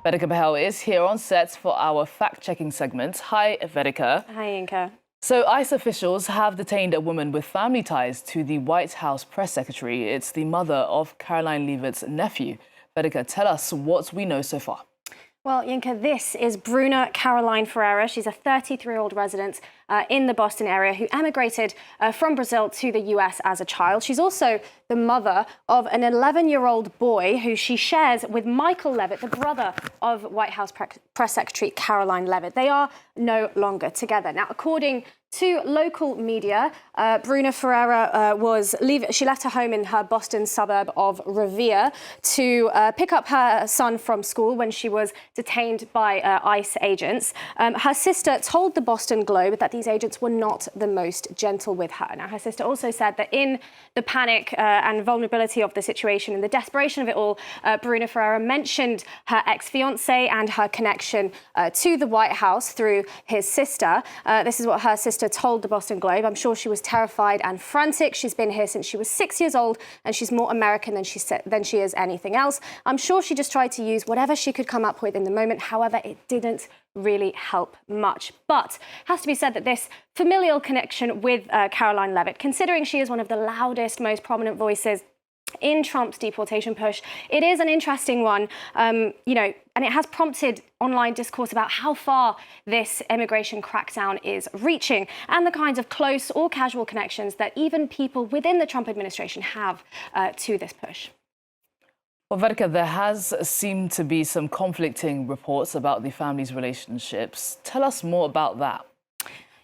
Vedika Bahl is here on set for our fact-checking segment. Hi, Vedika. Hi, Inka. So ICE officials have detained a woman with family ties to the White House press secretary. It's the mother of Karoline Leavitt's nephew. Vedika, tell us what we know so far. Well, Yinka, this is Bruna Caroline Ferreira. She's a 33-year-old resident in the Boston area who emigrated from Brazil to the US as a child. She's also the mother of an 11-year-old boy who she shares with Michael Leavitt, the brother of White House Press Secretary Karoline Leavitt. They are no longer together. Now, according to local media, Bruna Ferreira she left her home in her Boston suburb of Revere to pick up her son from school when she was detained by ICE agents. Her sister told the Boston Globe that these agents were not the most gentle with her. Now, her sister also said that in the panic and vulnerability of the situation and the desperation of it all, Bruna Ferreira mentioned her ex-fiancé and her connection to the White House through his sister. This is what her sister told the Boston Globe. I'm sure she was terrified and frantic. She's been here since she was 6 years old, and she's more American than she is anything else. I'm sure she just tried to use whatever she could come up with in the moment. However, it didn't really help much. But it has to be said that this familial connection with Karoline Leavitt, considering she is one of the loudest, most prominent voices in Trump's deportation push, it is an interesting one, and it has prompted online discourse about how far this immigration crackdown is reaching and the kinds of close or casual connections that even people within the Trump administration have to this push. Well, Vedika, there has seemed to be some conflicting reports about the family's relationships. Tell us more about that.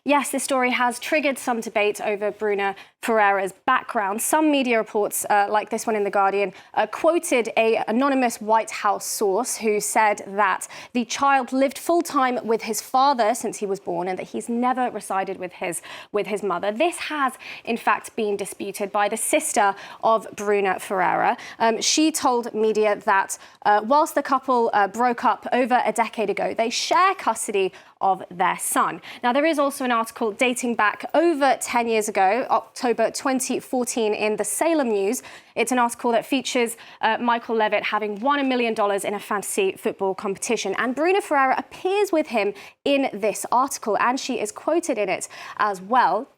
Yes, this story has triggered some debate over Bruna Ferreira's background. Some media reports, like this one in The Guardian, quoted an anonymous White House source who said that the child lived full-time with his father since he was born and that he's never resided with his mother. This has, in fact, been disputed by the sister of Bruna Ferreira. She told media that whilst the couple broke up over a decade ago, they share custody of their son. Now, there is also an article dating back over 10 years ago, October 2014, in the Salem News. It's an article that features Michael Leavitt having won $1 million in a fantasy football competition. And Bruna Ferreira appears with him in this article, and she is quoted in it as well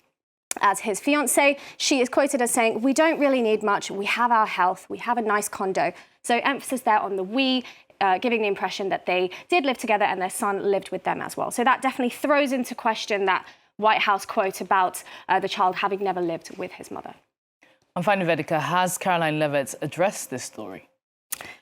as his fiancée. She is quoted as saying, "We don't really need much. We have our health. We have a nice condo." So emphasis there on the we, giving the impression that they did live together and their son lived with them as well. So that definitely throws into question that White House quote about the child having never lived with his mother. And finally, Vedika, has Karoline Leavitt addressed this story?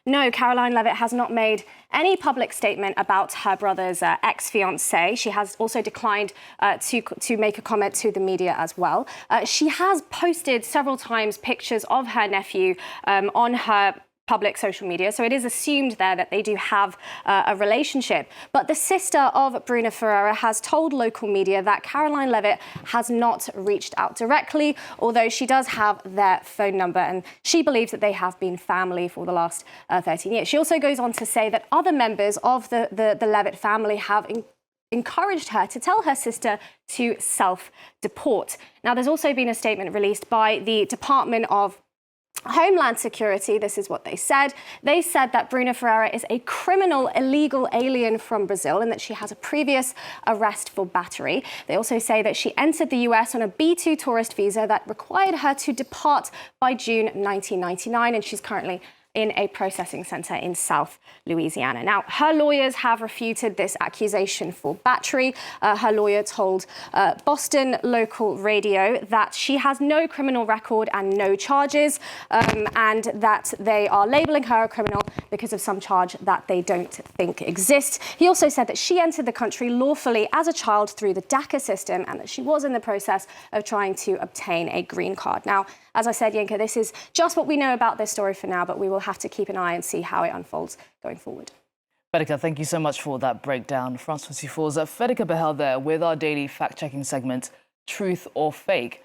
No, Karoline Leavitt has not made any public statement about her brother's ex-fiancé. She has also declined to make a comment to the media as well. She has posted several times pictures of her nephew on her public social media, so it is assumed there that they do have a relationship. But the sister of Bruna Ferreira has told local media that Karoline Leavitt has not reached out directly, although she does have their phone number, and she believes that they have been family for the last 13 years. She also goes on to say that other members of the Leavitt family have encouraged her to tell her sister to self-deport. Now, there's also been a statement released by the Department of Homeland Security. This is what they said. They said that Bruna Ferreira is a criminal illegal alien from Brazil and that she has a previous arrest for battery. They also say that she entered the US on a B2 tourist visa that required her to depart by June 1999, and she's currently in a processing center in South Louisiana. Now, her lawyers have refuted this accusation for battery. Her lawyer told Boston local radio that she has no criminal record and no charges, and that they are labeling her a criminal because of some charge that they don't think exists. He also said that she entered the country lawfully as a child through the DACA system and that she was in the process of trying to obtain a green card. Now, as I said, Yinka, this is just what we know about this story for now, but we will have to keep an eye and see how it unfolds going forward. Vedika, thank you so much for that breakdown. France 24's Vedika Bahl there with our daily fact-checking segment, Truth or Fake.